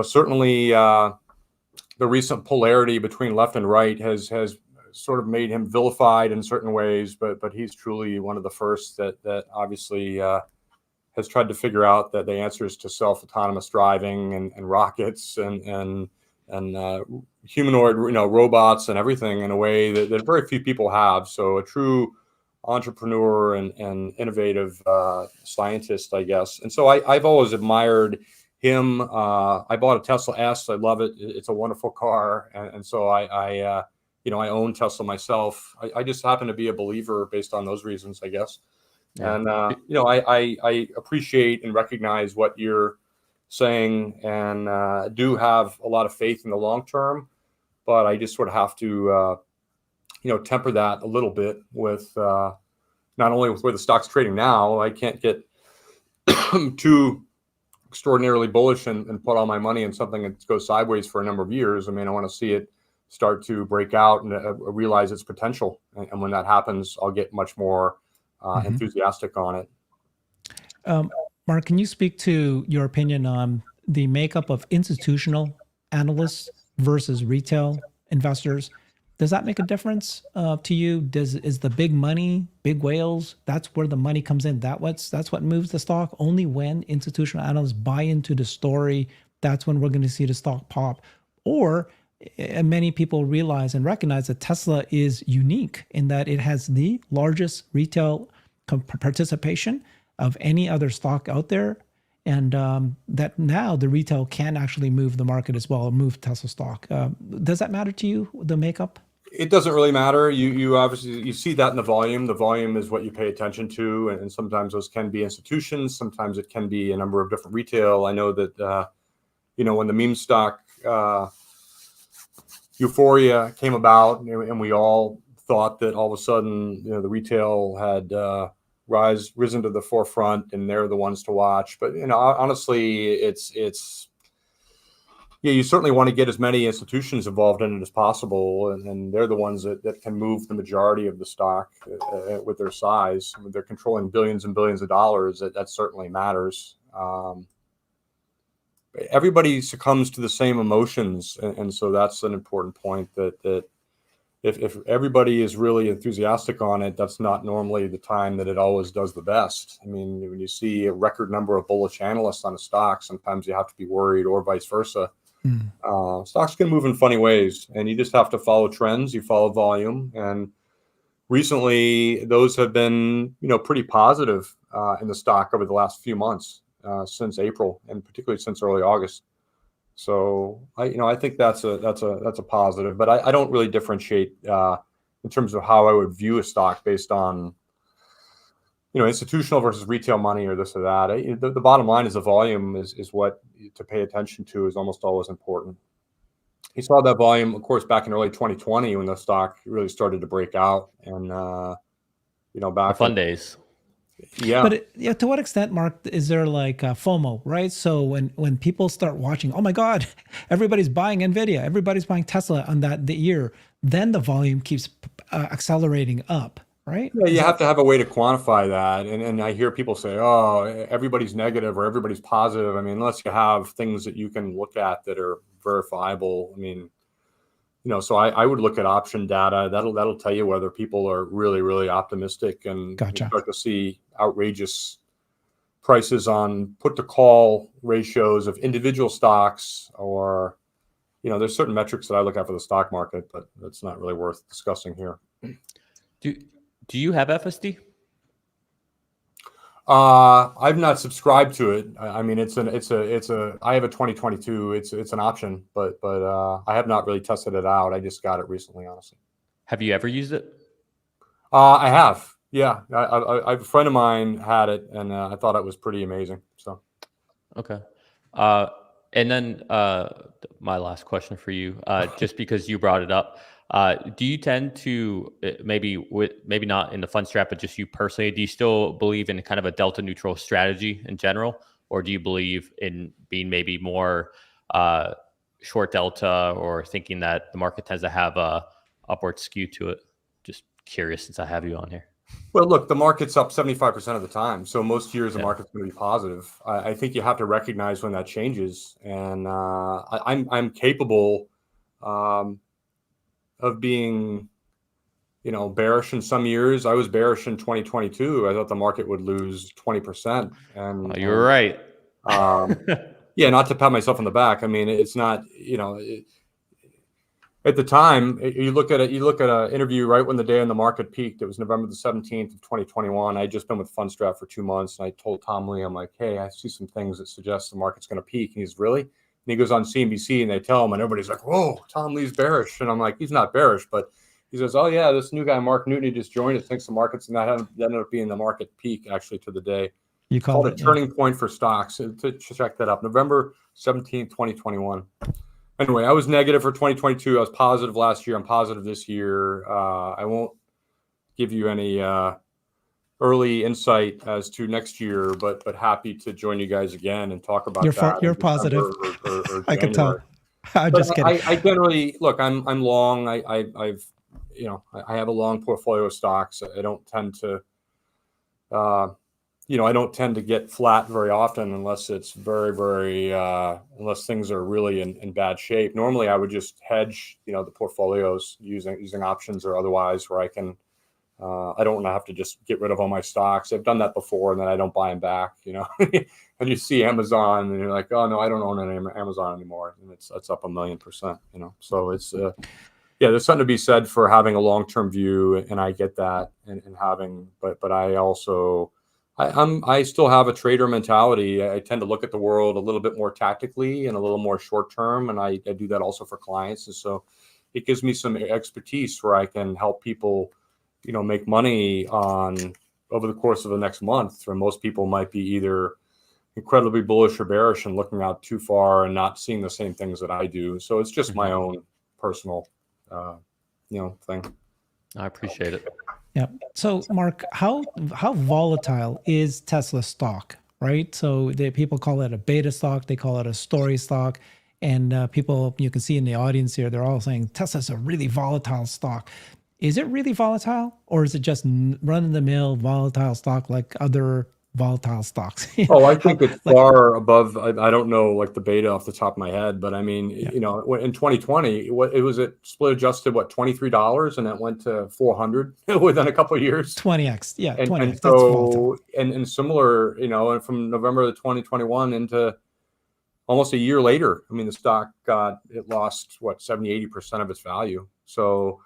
certainly the recent polarity between left and right has sort of made him vilified in certain ways, but he's truly one of the first that obviously has tried to figure out that the answers to self-autonomous driving and rockets and humanoid, robots and everything in a way that very few people have. So a true entrepreneur and innovative scientist, I guess. And so I've always admired him. I bought a Tesla S. I love it. It's a wonderful car. And so I own Tesla myself. I just happen to be a believer based on those reasons, I guess. Yeah. And, I appreciate and recognize what you're saying, and do have a lot of faith in the long term, but I just sort of have to, temper that a little bit with not only with where the stock's trading now. I can't get too extraordinarily bullish and put all my money in something that goes sideways for a number of years. I mean, I want to see it start to break out and realize its potential. And when that happens, I'll get much more enthusiastic on it. Mark, can you speak to your opinion on the makeup of institutional analysts versus retail investors? Does that make a difference to you? Is the big money, big whales, that's where the money comes in? That's what moves the stock? Only when institutional analysts buy into the story, that's when we're going to see the stock pop? Or many people realize and recognize that Tesla is unique in that it has the largest retail participation of any other stock out there, and that now the retail can actually move the market as well, move Tesla stock. Does that matter to you, the makeup? It doesn't really matter. You obviously, you see that in the volume. The volume is what you pay attention to, and sometimes those can be institutions. Sometimes it can be a number of different retail. I know that when the meme stock euphoria came about, and we all thought that all of a sudden the retail had risen to the forefront, and they're the ones to watch. But honestly, it's you certainly want to get as many institutions involved in it as possible, and they're the ones that can move the majority of the stock with their size. I mean, they're controlling billions and billions of dollars. That certainly matters. Everybody succumbs to the same emotions, and so that's an important point. That if everybody is really enthusiastic on it, that's not normally the time that it always does the best. I mean, when you see a record number of bullish analysts on a stock, sometimes you have to be worried, or vice versa. Stocks can move in funny ways, and you just have to follow trends. You follow volume, and recently those have been pretty positive in the stock over the last few months, since April, and particularly since early August. So I think that's a positive, but I don't really differentiate in terms of how I would view a stock based on institutional versus retail money or this or that. The bottom line is the volume is what to pay attention to is almost always important. You saw that volume, of course, back in early 2020 when the stock really started to break out, and The back fun days. yeah. But yeah, to what extent, Mark, is there like FOMO, right? So when people start watching, oh my God, everybody's buying Nvidia, everybody's buying Tesla on the year, then the volume keeps accelerating up, right? Yeah, you have to have a way to quantify that. And I hear people say, oh, everybody's negative or everybody's positive. I mean, unless you have things that you can look at that are verifiable. I mean, so I would look at option data. That'll tell you whether people are really, really optimistic, and Gotcha. you start to see outrageous prices on put to call ratios of individual stocks, or, there's certain metrics that I look at for the stock market, but that's not really worth discussing here. Do you have FSD? I've not subscribed to it. I mean, I have a 2022. It's an option, but I have not really tested it out. I just got it recently, honestly. Have you ever used it? I have. Yeah. A friend of mine had it, and I thought it was pretty amazing. So. Okay. And then my last question for you, just because you brought it up, do you tend to maybe not in the fund strat, but just you personally, do you still believe in kind of a delta neutral strategy in general, or do you believe in being maybe more short delta, or thinking that the market tends to have a upward skew to it? Just curious, since I have you on here. Well, look, the market's up 75% of the time. So most years the market's going to be positive. I think you have to recognize when that changes. And I'm capable of being, bearish in some years. I was bearish in 2022. I thought the market would lose 20%. And You were right. yeah, not to pat myself on the back. I mean, it's not, at the time, you look at an interview right when the day on the market peaked. It was November the 17th of 2021. I'd just been with Fundstrat for 2 months, and I told Tom Lee, I'm like, hey, I see some things that suggest the market's going to peak. And he's, really? And he goes on CNBC, and they tell him, and everybody's like, whoa, Tom Lee's bearish. And I'm like, he's not bearish, but he says, oh yeah, this new guy, Mark Newton, he just joined us, thinks the market's, and that ended up being the market peak actually to the day. You called it a turning point for stocks. To check that up, November 17th, 2021. Anyway, I was negative for 2022. I was positive last year. I'm positive this year. I won't give you any early insight as to next year, but happy to join you guys again and talk about that. You're positive. Or I can tell. I'm just kidding. I generally look. I'm long. I've I have a long portfolio of stocks. I don't tend to. I don't tend to get flat very often unless it's very, very, unless things are really in bad shape. Normally, I would just hedge, the portfolios using options or otherwise, where I can, I don't want to have to just get rid of all my stocks. I've done that before, and then I don't buy them back, and you see Amazon, and you're like, oh no, I don't own any Amazon anymore, and it's up 1,000,000%, So it's, there's something to be said for having a long-term view, and I get that, and having, but I also. I still have a trader mentality. I tend to look at the world a little bit more tactically and a little more short term, and I do that also for clients. And so it gives me some expertise where I can help people, make money over the course of the next month. Where most people might be either incredibly bullish or bearish and looking out too far and not seeing the same things that I do. So it's just my own personal, thing. I appreciate it. Yeah. So, Mark, how volatile is Tesla stock, right? So people call it a beta stock, they call it a story stock, and people, you can see in the audience here, they're all saying Tesla's a really volatile stock. Is it really volatile, or is it just run-of-the-mill volatile stock like other volatile stocks? Oh, I think it's far above. I don't know like the beta off the top of my head, but I mean, in 2020, it was at split adjusted $23, and that went to 400 within a couple of years. 20x, yeah, 20x. And so, and similar, and from November of 2021 into almost a year later, I mean, the stock lost 70-80% of its value. So.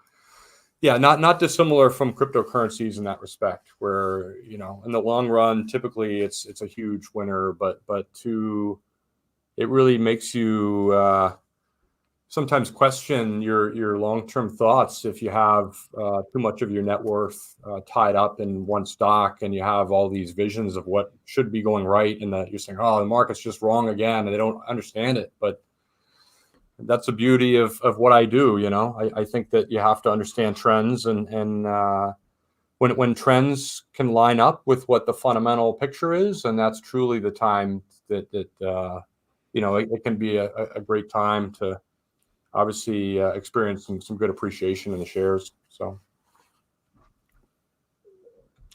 Yeah, not dissimilar from cryptocurrencies in that respect, where in the long run, typically it's a huge winner, but it really makes you sometimes question your long-term thoughts if you have too much of your net worth tied up in one stock, and you have all these visions of what should be going right, and that you're saying, oh, the market's just wrong again, and they don't understand it. But that's the beauty of what I do. I think that you have to understand trends, and when trends can line up with what the fundamental picture is, and that's truly the time that it can be a great time to obviously experience some good appreciation in the shares. So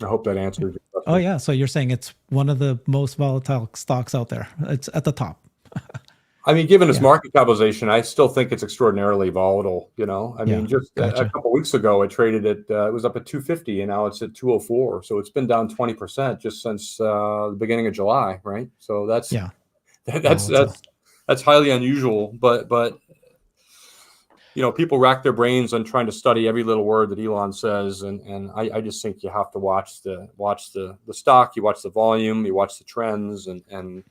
I hope that answers your question. Oh yeah, so you're saying it's one of the most volatile stocks out there. It's at the top. I mean, given its market capitalization, I still think it's extraordinarily volatile. I mean, just gotcha. a couple of weeks ago, it traded at it was up at 250, and now it's at 204. So it's been down 20% just since the beginning of July, right? So that's highly unusual. But people rack their brains on trying to study every little word that Elon says, and I just think you have to watch the stock, you watch the volume, you watch the trends, and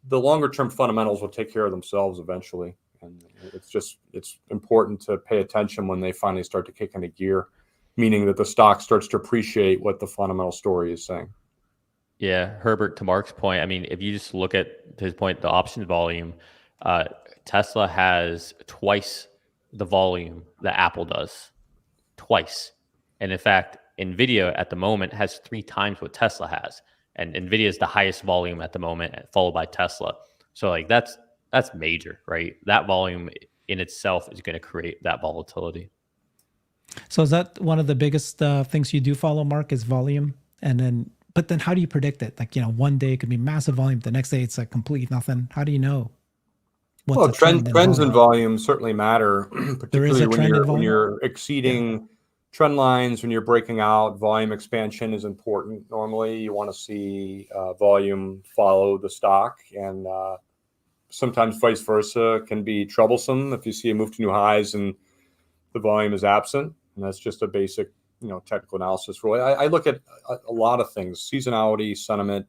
the longer term fundamentals will take care of themselves eventually. And it's important to pay attention when they finally start to kick into gear, meaning that the stock starts to appreciate what the fundamental story is saying. Yeah, Herbert, to Mark's point, I mean, if you just look at his point, the options volume, Tesla has twice the volume that Apple does, twice. And in fact, NVIDIA at the moment has 3 times what Tesla has. And NVIDIA is the highest volume at the moment, followed by Tesla. So like that's major, right? That volume in itself is going to create that volatility. So is that one of the biggest things you do follow, Mark, is volume? But then how do you predict it? Like, one day it could be massive volume, the next day it's like complete nothing. How do you know? Well, trends and volume certainly matter, particularly when you're exceeding trend lines, when you're breaking out. Volume expansion is important. Normally, you want to see volume follow the stock, and sometimes vice versa can be troublesome if you see a move to new highs and the volume is absent. And that's just a basic, technical analysis rule. I look at a lot of things: seasonality, sentiment,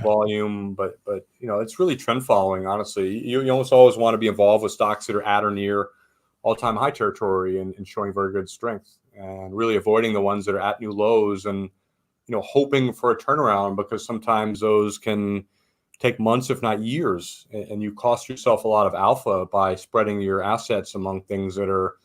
volume, but it's really trend following. Honestly, you almost always want to be involved with stocks that are at or near all-time high territory and showing very good strength, and really avoiding the ones that are at new lows and hoping for a turnaround, because sometimes those can take months, if not years, and you cost yourself a lot of alpha by spreading your assets among things that are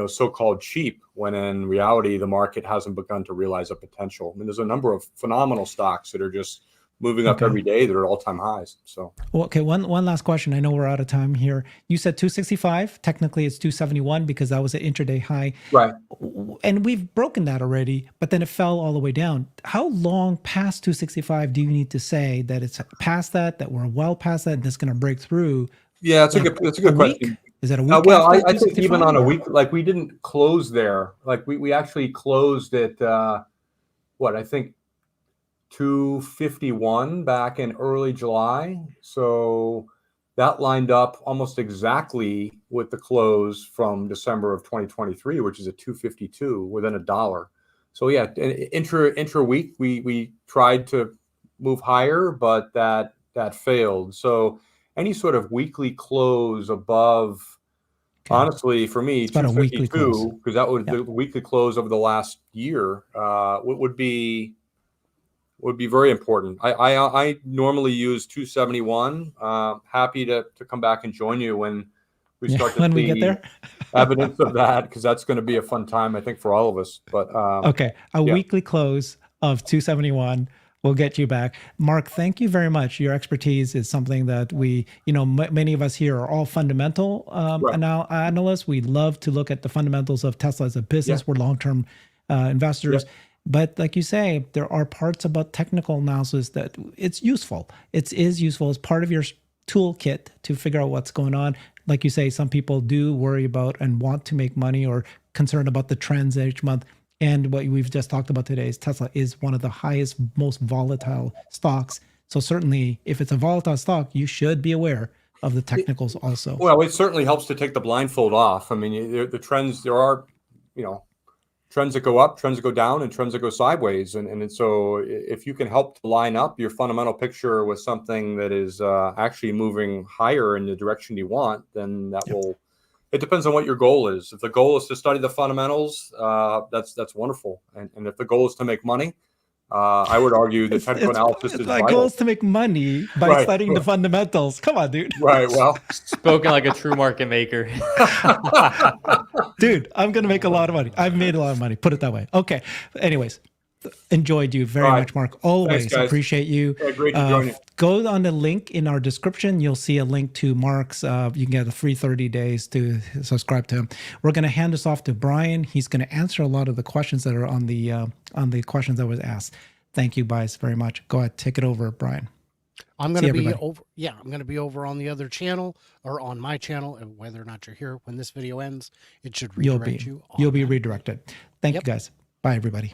so-called cheap, when in reality the market hasn't begun to realize a potential. I mean, there's a number of phenomenal stocks that are just moving up every day that are all-time highs. So, well, okay, one last question. I know we're out of time here. You said 265. Technically, it's 271 because that was an intraday high. Right. And we've broken that already, but then it fell all the way down. How long past 265 do you need to say that it's past that we're well past that, and it's going to break through? Yeah, that's a good question. Is that a week? Well, I think even on a week, like we didn't close there. Like we actually closed at I think 251 back in early July. So that lined up almost exactly with the close from December of 2023, which is at 252, within $1. So yeah, intra week we tried to move higher, but that failed. So any sort of weekly close above, honestly, for me, 252, because that was the weekly close over the last year, would be very important. I normally use 271. Happy to come back and join you when we start to we get there. Evidence of that, because that's going to be a fun time, I think, for all of us. But weekly close of 271. We'll get you back. Mark, thank you very much. Your expertise is something that we, many of us here are all fundamental analysts. We love to look at the fundamentals of Tesla as a business. We're long-term investors. But like you say, there are parts about technical analysis that it's useful. It is useful as part of your toolkit to figure out what's going on. Like you say, some people do worry about and want to make money or concerned about the trends each month. And what we've just talked about today is Tesla is one of the highest, most volatile stocks. So certainly, if it's a volatile stock, you should be aware of the technicals also. Well, it certainly helps to take the blindfold off. I mean, the trends, there are, trends that go up, trends that go down, and trends that go sideways. And so if you can help to line up your fundamental picture with something that is actually moving higher in the direction you want, then that will, it depends on what your goal is. If the goal is to study the fundamentals, that's wonderful. And if the goal is to make money, I would argue the technical analysis is my vital. goal is to make money by studying the fundamentals. Come on, dude. Right. Well, spoken like a true market maker. Dude, I'm going to make a lot of money. I've made a lot of money. Put it that way. Okay. Anyways, enjoyed you very much, Mark. Always appreciate you. Yeah, great to join you. Go on the link in our description. You'll see a link to Mark's. You can get a free 30 days to subscribe to him. We're going to hand this off to Brian. He's going to answer a lot of the questions that are on the questions that was asked. Thank you guys very much. Go ahead, take it over, Brian. I'm going to be over. Yeah, I'm going to be over on the other channel or on my channel. And whether or not you're here when this video ends, it should redirect you. You'll be redirected. Thank you guys. Bye, everybody.